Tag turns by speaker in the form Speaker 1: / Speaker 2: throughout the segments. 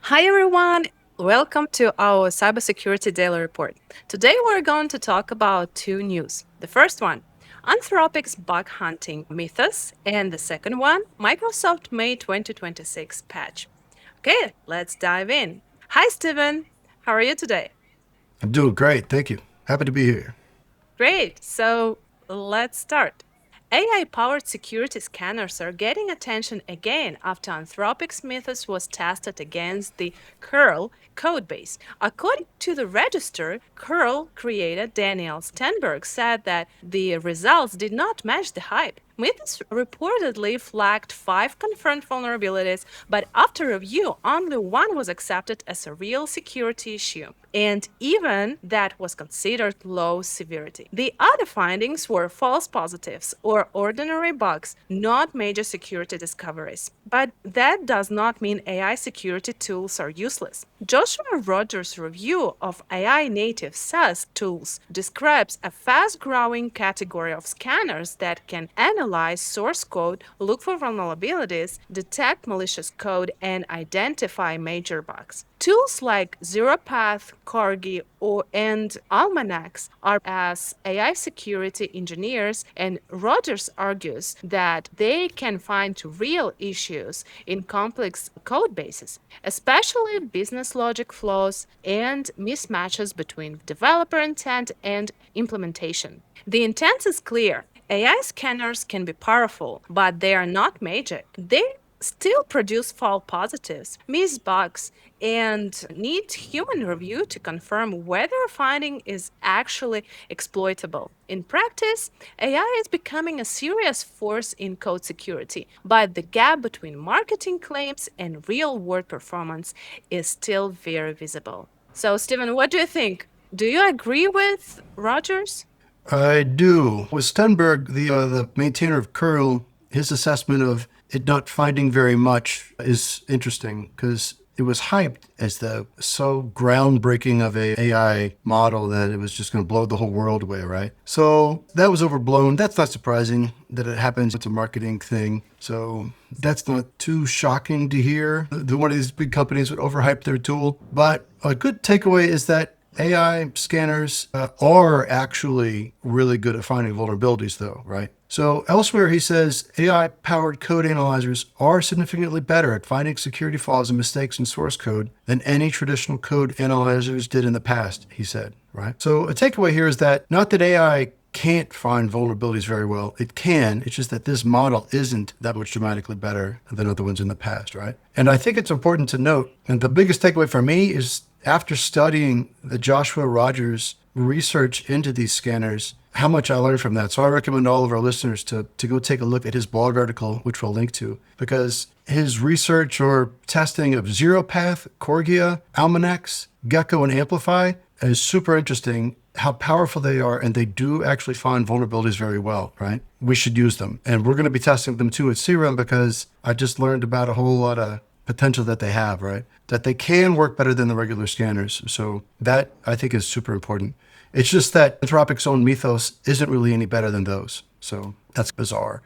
Speaker 1: Hi, everyone. Welcome to our Cybersecurity Daily Report. Today, we're going to talk about two news. The first one, Anthropic's bug hunting mythos, and the second one, Microsoft May 2026 patch. Okay, let's dive in. Hi, Steven. How are you today?
Speaker 2: I'm doing great. Thank you. Happy to be here.
Speaker 1: Great. So let's start. AI powered security scanners are getting attention again after Anthropic's Mythos was tested against the curl codebase. According to the register, curl creator Daniel Stenberg said that the results did not match the hype. Mythos reportedly flagged 5 confirmed vulnerabilities, but after review, only one was accepted as a real security issue, and even that was considered low severity. The other findings were false positives or ordinary bugs, not major security discoveries. But that does not mean AI security tools are useless. Joshua Rogers' review of AI native SAST tools describes a fast growing category of scanners that can analyze source code, look for vulnerabilities, detect malicious code, and identify major bugs. Tools like ZeroPath, Corgi, and Almanacs are as AI security engineers, and Rogers argues that they can find real issues in complex code bases, especially business logic flaws and mismatches between developer intent and implementation. The intent is clear. AI scanners can be powerful, but they are not magic. They still produce false positives, miss bugs, and need human review to confirm whether a finding is actually exploitable. In practice, AI is becoming a serious force in code security, but the gap between marketing claims and real world performance is still very visible. So, Stephen, what do you think? Do you agree with Rogers?
Speaker 2: I do. With Stenberg, the maintainer of curl, his assessment of it not finding very much is interesting because it was hyped as the so groundbreaking of a AI model that it was just going to blow the whole world away, right? So that was overblown. That's not surprising that it happens. It's a marketing thing. So that's not too shocking to hear that one of these big companies would overhype their tool. But a good takeaway is that AI scanners are actually really good at finding vulnerabilities, though, right? So elsewhere, he says AI powered code analyzers are significantly better at finding security flaws and mistakes in source code than any traditional code analyzers did in the past, he said, right? So a takeaway here is that not that AI can't find vulnerabilities very well. It can. It's just that this model isn't that much dramatically better than other ones in the past, right? And I think it's important to note, and the biggest takeaway for me is after studying the Joshua Rogers research into these scanners, how much I learned from that. So I recommend all of our listeners to go take a look at his blog article, which we'll link to, because his research or testing of ZeroPath, Corgia, Almanacs, Gecko, and Amplify is super interesting how powerful they are, and they do actually find vulnerabilities very well, right? We should use them. And we're going to be testing them too at Seirim because I just learned about a whole lot of potential that they have, right? That they can work better than the regular scanners. So that I think is super important. It's just that Anthropic's own Mythos isn't really any better than those. So that's bizarre.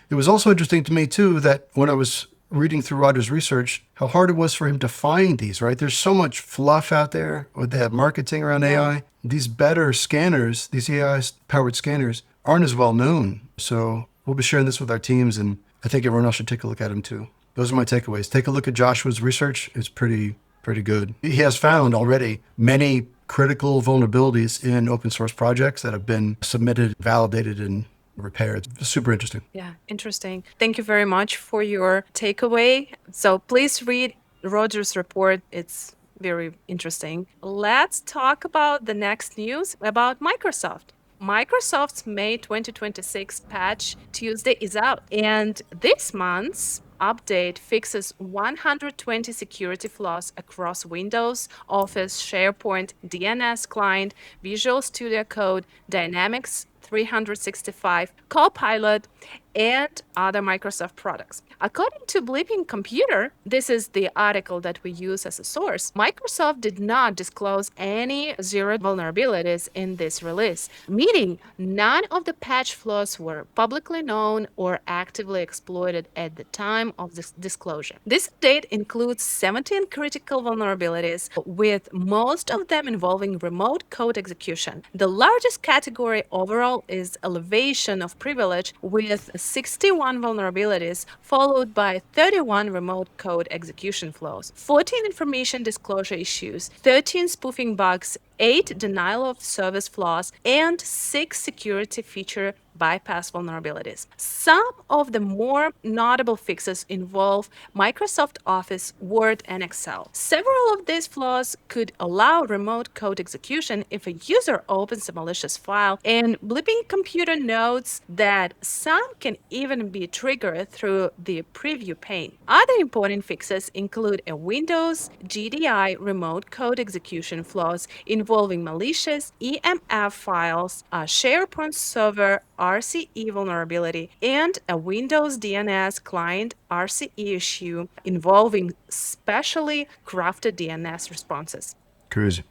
Speaker 2: It was also interesting to me too that when I was reading through Rogers' research, how hard it was for him to find these, right? There's so much fluff out there with that marketing around
Speaker 1: Yeah.
Speaker 2: AI. These better scanners, these AI powered scanners, aren't as well known. So we'll be sharing this with our teams, and I think everyone else should take a look at them too. Those are my takeaways. Take a look at Joshua's research. It's pretty good. He has found already many critical vulnerabilities in open source projects that have been submitted, validated, and repaired. It's super interesting.
Speaker 1: Yeah, interesting. Thank you very much for your takeaway. So please read Rogers' report. It's very interesting. Let's talk about the next news about Microsoft. Microsoft's May 2026 patch Tuesday is out, and this month's update fixes 120 security flaws across Windows, Office, SharePoint, DNS Client, Visual Studio Code, Dynamics 365, Copilot, and other Microsoft products. According to Bleeping Computer, this is the article that we use as a source, Microsoft did not disclose any zero vulnerabilities in this release, meaning none of the patch flaws were publicly known or actively exploited at the time of this disclosure. This update includes 17 critical vulnerabilities, with most of them involving remote code execution. The largest category overall is elevation of privilege, with 61 vulnerabilities, followed by 31 remote code execution flaws, 14 information disclosure issues, 13 spoofing bugs, 8 denial of service flaws, and 6 security feature bypass vulnerabilities. Some of the more notable fixes involve Microsoft Office, Word, and Excel. Several of these flaws could allow remote code execution if a user opens a malicious file, and Bleeping Computer notes that some can even be triggered through the preview pane. Other important fixes include a Windows GDI remote code execution flaws involving malicious EMF files, a SharePoint server RCE vulnerability, and a Windows DNS client RCE issue involving specially crafted DNS responses.
Speaker 2: Crazy.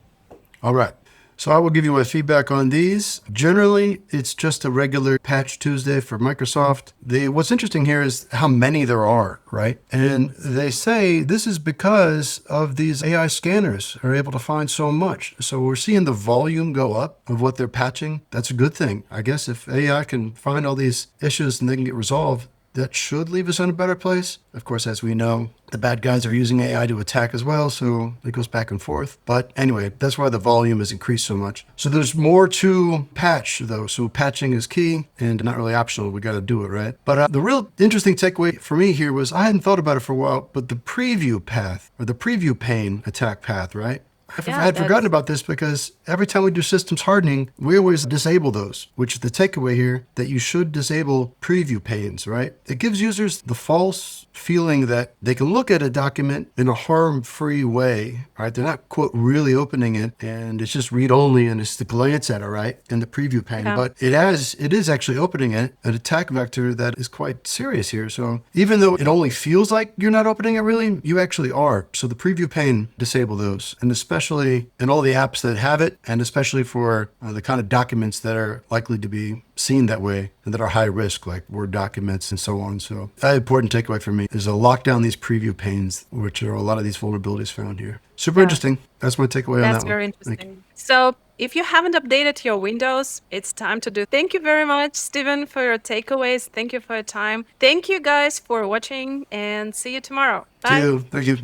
Speaker 2: All right. So I will give you my feedback on these. Generally, it's just a regular Patch Tuesday for Microsoft. What's interesting here is how many there are, right? And they say this is because of these AI scanners are able to find so much. So we're seeing the volume go up of what they're patching. That's a good thing. I guess if AI can find all these issues and they can get resolved, that should leave us in a better place. Of course, as we know, the bad guys are using AI to attack as well, so it goes back and forth. But anyway, that's why the volume has increased so much. So there's more to patch, though. So patching is key and not really optional. We got to do it, right? But the real interesting takeaway for me here was I hadn't thought about it for a while, but the preview path or the preview pane attack path, right? I had forgotten about this because every time we do systems hardening, we always disable those, which is the takeaway here, that you should disable preview panes, right? It gives users the false feeling that they can look at a document in a harm-free way, right? They're not, quote, really opening it, and it's just read-only, and it's to glance at it, right, in the preview pane. But it is actually opening it, an attack vector that is quite serious here. So even though it only feels like you're not opening it really, you actually are. So the preview pane, disable those, and especially in all the apps that have it, and especially for the kind of documents that are likely to be seen that way and that are high risk, like Word documents and so on. So an important takeaway for me is to lock down these preview panes, which are a lot of these vulnerabilities found here. Super interesting. That's my takeaway on that one.
Speaker 1: That's very interesting. So if you haven't updated your Windows, it's time to do. Thank you very much, Steven, for your takeaways. Thank you for your time. Thank you guys for watching, and see you tomorrow. Bye.
Speaker 2: See you. Thank you.